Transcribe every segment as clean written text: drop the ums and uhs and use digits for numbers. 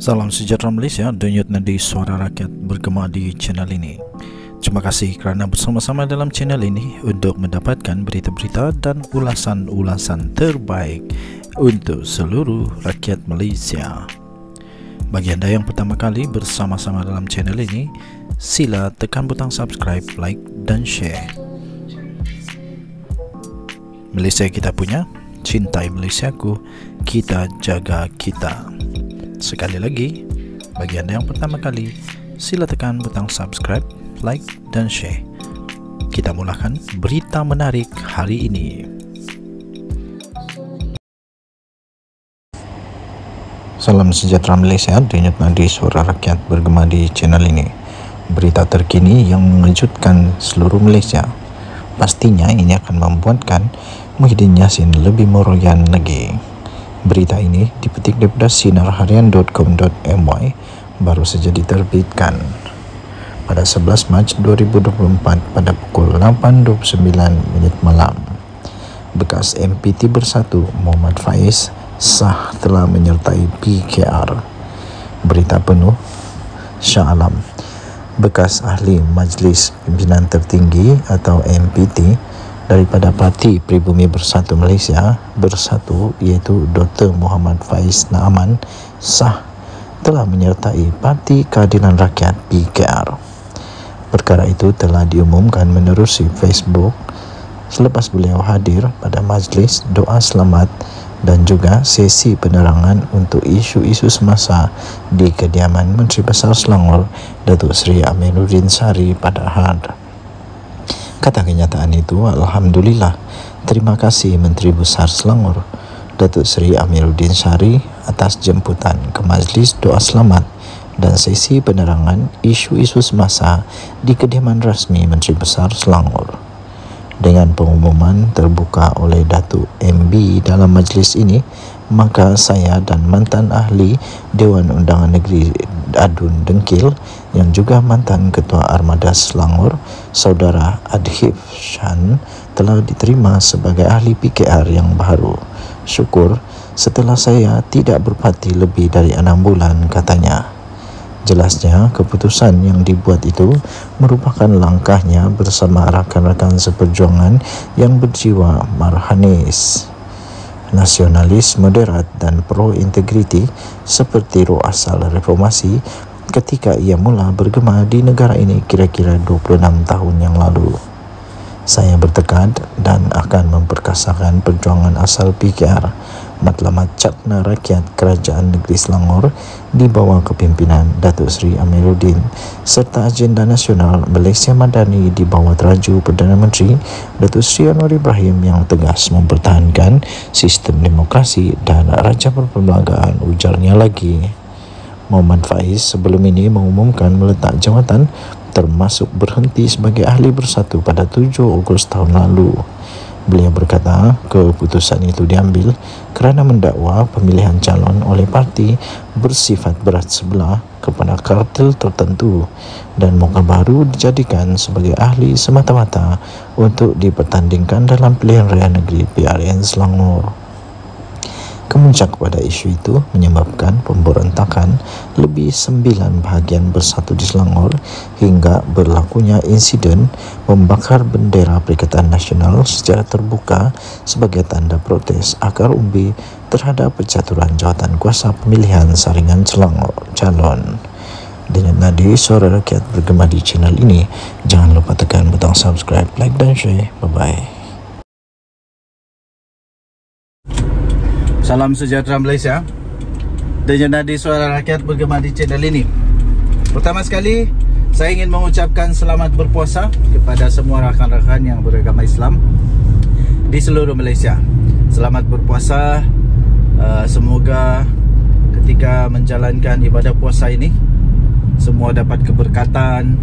Salam sejahtera Malaysia, denyut nadi suara rakyat bergema di channel ini. Terima kasih kerana bersama-sama dalam channel ini untuk mendapatkan berita-berita dan ulasan-ulasan terbaik untuk seluruh rakyat Malaysia. Bagi anda yang pertama kali bersama-sama dalam channel ini, sila tekan butang subscribe, like dan share. Malaysia kita punya, cintai Malaysiaku, kita jaga kita. Sekali lagi, bagi anda yang pertama kali, sila tekan butang subscribe, like dan share. Kita mulakan berita menarik hari ini. Salam sejahtera Malaysia, denyut nadi suara rakyat bergema di channel ini. Berita terkini yang mengejutkan seluruh Malaysia. Pastinya ini akan membuatkan Muhyiddin Yassin lebih meroyan lagi. Berita ini dipetik daripada sinarharian.com.my, baru saja diterbitkan pada 11 Mac 2024 pada pukul 8.29 malam. Bekas MPT Bersatu Muhammad Faiz sah telah menyertai PKR. Berita penuh Shah Alam, bekas ahli Majlis Pimpinan Tertinggi atau MPT daripada Parti Pribumi Bersatu Malaysia Bersatu, iaitu Dr. Muhammad Faiz Naaman, sah telah menyertai Parti Keadilan Rakyat PKR. Perkara itu telah diumumkan menerusi Facebook selepas beliau hadir pada majlis doa selamat dan juga sesi penerangan untuk isu-isu semasa di kediaman Menteri Besar Selangor Datuk Seri Amiruddin Shari pada Ahad. Kata kenyataan itu, Alhamdulillah, terima kasih Menteri Besar Selangor Datuk Seri Amiruddin Shari atas jemputan ke majlis doa selamat dan sesi penerangan isu-isu semasa di kediaman rasmi Menteri Besar Selangor. Dengan pengumuman terbuka oleh Datuk MB dalam majlis ini, maka saya dan mantan ahli Dewan Undangan Negeri Adun Dengkil yang juga mantan Ketua Armada Selangor, Saudara Adhif Shan, telah diterima sebagai ahli PKR yang baru. Syukur setelah saya tidak berparti lebih dari 6 bulan, katanya. Jelasnya, keputusan yang dibuat itu merupakan langkahnya bersama rakan-rakan seperjuangan yang berjiwa marhanis, nasionalis, moderat dan pro-integriti seperti roh asal reformasi ketika ia mula bergema di negara ini kira-kira 26 tahun yang lalu. Saya bertekad dan akan memperkasakan perjuangan asal PKR, Matlamat Cakna Rakyat Kerajaan Negeri Selangor di bawah kepimpinan Datuk Seri Amiruddin, serta agenda nasional Malaysia Madani di bawah teraju Perdana Menteri Datuk Seri Anwar Ibrahim yang tegas mempertahankan sistem demokrasi dan raja perperlembagaan, ujarnya lagi. Muhammad Faiz sebelum ini mengumumkan meletak jawatan termasuk berhenti sebagai ahli Bersatu pada 7 Ogos tahun lalu. Beliau berkata keputusan itu diambil kerana mendakwa pemilihan calon oleh parti bersifat berat sebelah kepada kartel tertentu dan muka baru dijadikan sebagai ahli semata-mata untuk dipertandingkan dalam pilihan raya negeri PRN Selangor. Kemuncak pada isu itu menyebabkan pemberontakan lebih 9 bahagian Bersatu di Selangor hingga berlakunya insiden membakar bendera Perikatan Nasional secara terbuka sebagai tanda protes akar umbi terhadap pencaturan jawatan kuasa pemilihan saringan Selangor calon. Dengan nadi suara rakyat bergema di channel ini, jangan lupa tekan butang subscribe, like dan share. Bye-bye. Salam sejahtera Malaysia, denyut nadi suara rakyat bergema di channel ini. Pertama sekali, saya ingin mengucapkan selamat berpuasa kepada semua rakan-rakan yang beragama Islam di seluruh Malaysia. Selamat berpuasa. Semoga ketika menjalankan ibadah puasa ini semua dapat keberkatan,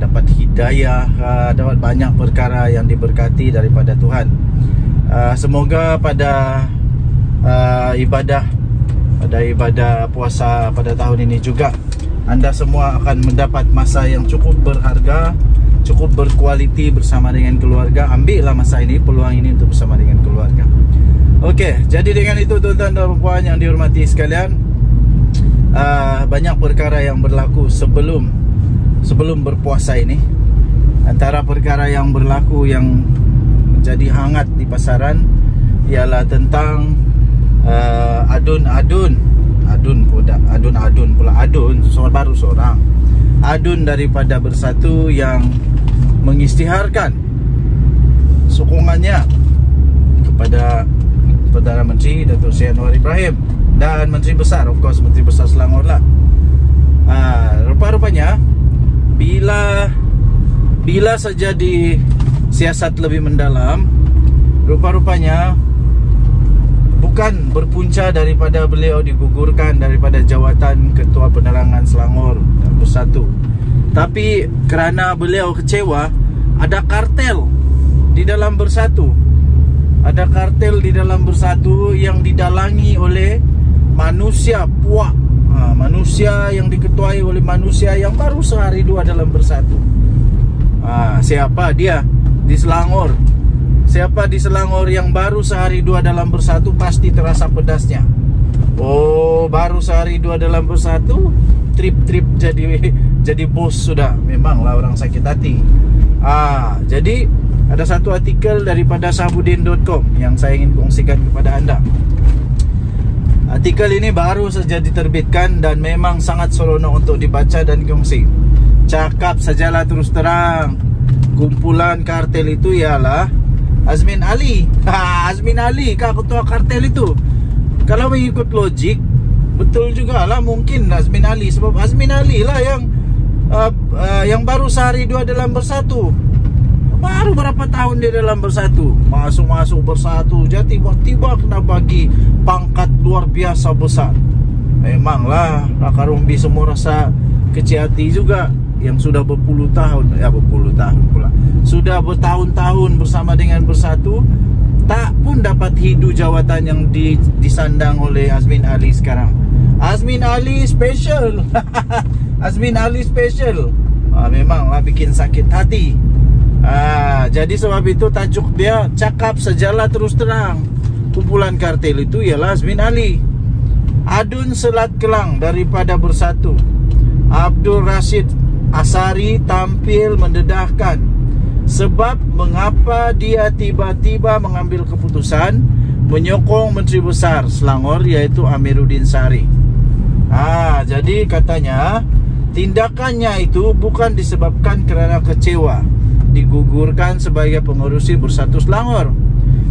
dapat hidayah, dapat banyak perkara yang diberkati daripada Tuhan. Semoga pada ibadah puasa pada tahun ini juga anda semua akan mendapat masa yang cukup berharga, cukup berkualiti bersama dengan keluarga. Ambillah masa ini, peluang ini untuk bersama dengan keluarga. Okey, jadi dengan itu tuan-tuan dan puan yang dihormati sekalian, banyak perkara yang berlaku sebelum berpuasa ini. Antara perkara yang berlaku yang menjadi hangat di pasaran ialah tentang adun daripada Bersatu yang mengisytiharkan sokongannya kepada Perdana Menteri Datuk Seri Anwar Ibrahim dan Menteri Besar, of course Menteri Besar Selangor lah. Rupa-rupanya bila saja disiasat lebih mendalam, rupa-rupanya bukan berpunca daripada beliau digugurkan daripada jawatan Ketua Penerangan Selangor dan Bersatu, tapi kerana beliau kecewa ada kartel di dalam Bersatu. Ada kartel di dalam Bersatu yang didalangi oleh manusia puak, manusia yang diketuai oleh manusia yang baru sehari dua dalam Bersatu. Siapa dia di Selangor? Siapa di Selangor yang baru sehari dua dalam Bersatu pasti terasa pedasnya. Oh, baru sehari dua dalam Bersatu, trip jadi bos sudah. Memanglah orang sakit hati. Jadi ada satu artikel daripada Sahabudin.com yang saya ingin kongsikan kepada anda. Artikel ini baru saja diterbitkan dan memang sangat seronok untuk dibaca dan kongsi. Cakap sajalah terus terang, kumpulan kartel itu ialah Azmin Ali. Azmin Ali kah ketua kartel itu? Kalau mengikut logik, betul juga lah mungkin Azmin Ali. Sebab Azmin Ali lah yang baru sehari dua dalam Bersatu. Baru berapa tahun dia dalam Bersatu, masuk Bersatu, jadi tiba-tiba kena bagi pangkat luar biasa besar. Memanglah Raka Rombi semua rasa kecil hati juga, yang sudah berpuluh tahun pula, sudah bertahun-tahun bersama dengan Bersatu, tak pun dapat hidu jawatan yang disandang oleh Azmin Ali sekarang. Azmin Ali special. Azmin Ali special. Memanglah bikin sakit hati. Jadi sebab itu tajuk dia cakap sajalah terus terang. Kumpulan kartel itu ialah Azmin Ali. Adun Selat Kelang daripada Bersatu, Abdul Rashid Asari tampil mendedahkan sebab mengapa dia tiba-tiba mengambil keputusan menyokong Menteri Besar Selangor iaitu Amiruddin Sari. Jadi katanya tindakannya itu bukan disebabkan kerana kecewa digugurkan sebagai pengerusi Bersatu Selangor.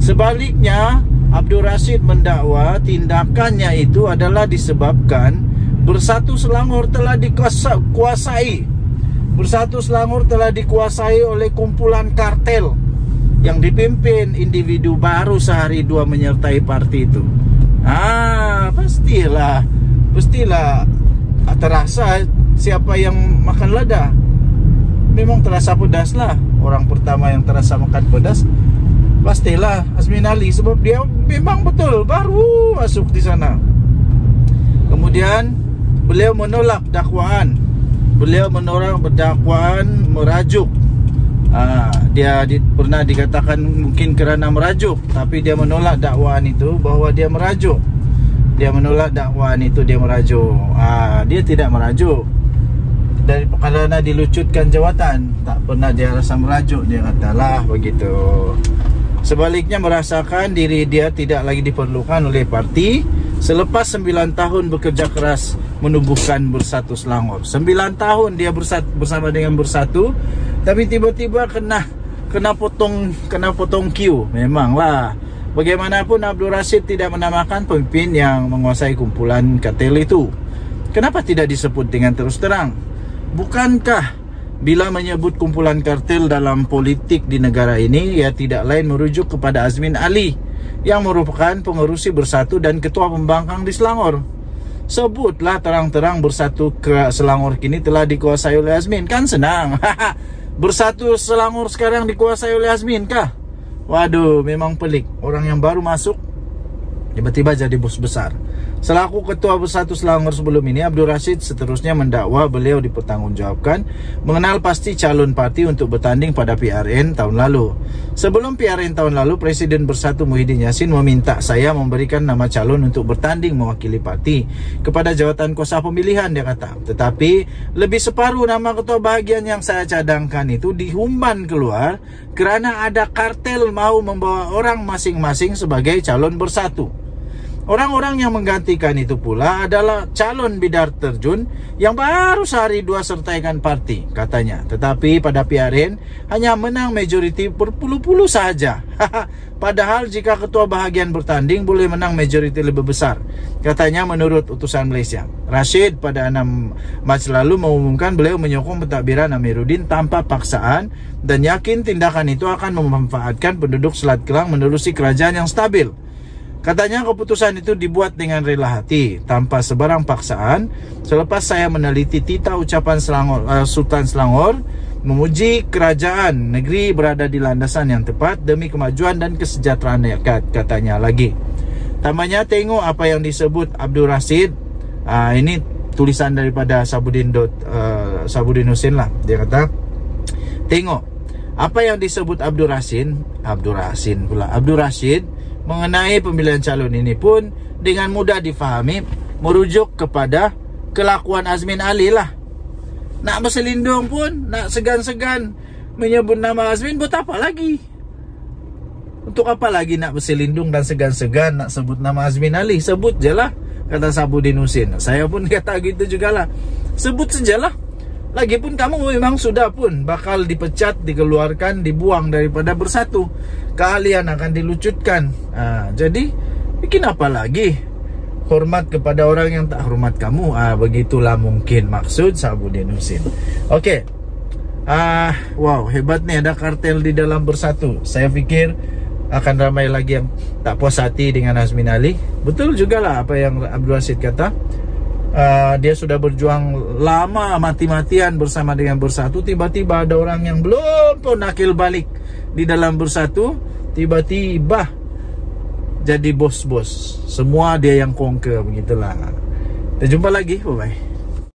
Sebaliknya, Abdul Rashid mendakwa tindakannya itu adalah disebabkan Bersatu Selangor telah dikuasai. Bersatu Selangor telah dikuasai oleh kumpulan kartel yang dipimpin individu baru sehari dua menyertai parti itu. Pastilah terasa siapa yang makan lada. Memang terasa pedas lah. Orang pertama yang terasa makan pedas pastilah Azmin Ali, sebab dia memang betul baru masuk di sana. Kemudian beliau menolak dakwaan. Beliau menolak dakwaan merajuk. Dia pernah dikatakan mungkin kerana merajuk, tapi dia menolak dakwaan itu bahawa dia merajuk. Dia menolak dakwaan itu dia merajuk. Dia tidak merajuk. Dari kerana dilucutkan jawatan, tak pernah dia rasa merajuk. Dia katalah begitu. Sebaliknya merasakan diri dia tidak lagi diperlukan oleh parti selepas 9 tahun bekerja keras menubuhkan Bersatu Selangor. 9 tahun dia bersama dengan Bersatu, tapi tiba-tiba kena potong queue. Memanglah. Bagaimanapun Abdul Rashid tidak menamakan pemimpin yang menguasai kumpulan kartel itu. Kenapa tidak disebut dengan terus terang? Bukankah bila menyebut kumpulan kartel dalam politik di negara ini, ia tidak lain merujuk kepada Azmin Ali yang merupakan pengerusi Bersatu dan ketua pembangkang di Selangor. Sebutlah terang-terang Bersatu ke Selangor kini telah dikuasai oleh Azmin. Kan senang. Bersatu Selangor sekarang dikuasai oleh Azmin kah? Waduh, memang pelik. Orang yang baru masuk tiba-tiba jadi bos besar. Selaku Ketua Bersatu Selangor sebelum ini, Abdul Rashid seterusnya mendakwa beliau dipertanggungjawabkan mengenal pasti calon parti untuk bertanding pada PRN tahun lalu. Sebelum PRN tahun lalu, Presiden Bersatu Muhyiddin Yassin meminta saya memberikan nama calon untuk bertanding mewakili parti kepada jawatan kuasa pemilihan, dia kata. Tetapi lebih separuh nama ketua bahagian yang saya cadangkan itu dihumban keluar kerana ada kartel mau membawa orang masing-masing sebagai calon bersatu. Orang-orang yang menggantikan itu pula adalah calon bidar terjun yang baru sehari dua sertaikan parti, katanya. Tetapi pada PRN hanya menang majoriti berpuluh-puluh sahaja. Padahal jika ketua bahagian bertanding boleh menang majoriti lebih besar, katanya menurut utusan Malaysia. Rashid pada 6 Mac lalu mengumumkan beliau menyokong pentadbiran Amiruddin tanpa paksaan dan yakin tindakan itu akan memanfaatkan penduduk Selat Kelang menerusi kerajaan yang stabil. Katanya keputusan itu dibuat dengan rela hati, tanpa sebarang paksaan. Selepas saya meneliti tita ucapan Sultan Selangor memuji kerajaan negeri berada di landasan yang tepat demi kemajuan dan kesejahteraan rakyat, katanya lagi. Tambahnya, tengok apa yang disebut Abdul Rashid. Ini tulisan daripada Sabudin Husin lah. Dia kata, tengok apa yang disebut Abdul Rashid mengenai pemilihan calon ini pun dengan mudah difahami, merujuk kepada kelakuan Azmin Ali lah. Nak berselindung pun, nak segan-segan menyebut nama Azmin, buat apa lagi? Untuk apa lagi nak berselindung dan segan-segan nak sebut nama Azmin Ali? Sebut je lah, kata Sabudin Husin. Saya pun kata gitu jugalah, sebut sajalah. Lagipun kamu memang sudah pun bakal dipecat, dikeluarkan, dibuang daripada Bersatu. Keahlian akan dilucutkan. Jadi bikin apa lagi? Hormat kepada orang yang tak hormat kamu. Begitulah mungkin maksud Sabudin Husin. Okey. Wow, hebat nih ada kartel di dalam Bersatu. Saya fikir akan ramai lagi yang tak puas hati dengan Azmin Ali. Betul jugalah apa yang Abdul Rashid kata. Dia sudah berjuang lama mati-matian bersama dengan Bersatu. Tiba-tiba ada orang yang belum pun nakil balik di dalam Bersatu, tiba-tiba jadi bos-bos. Semua dia yang conquer, begitulah. Kita jumpa lagi, bye-bye.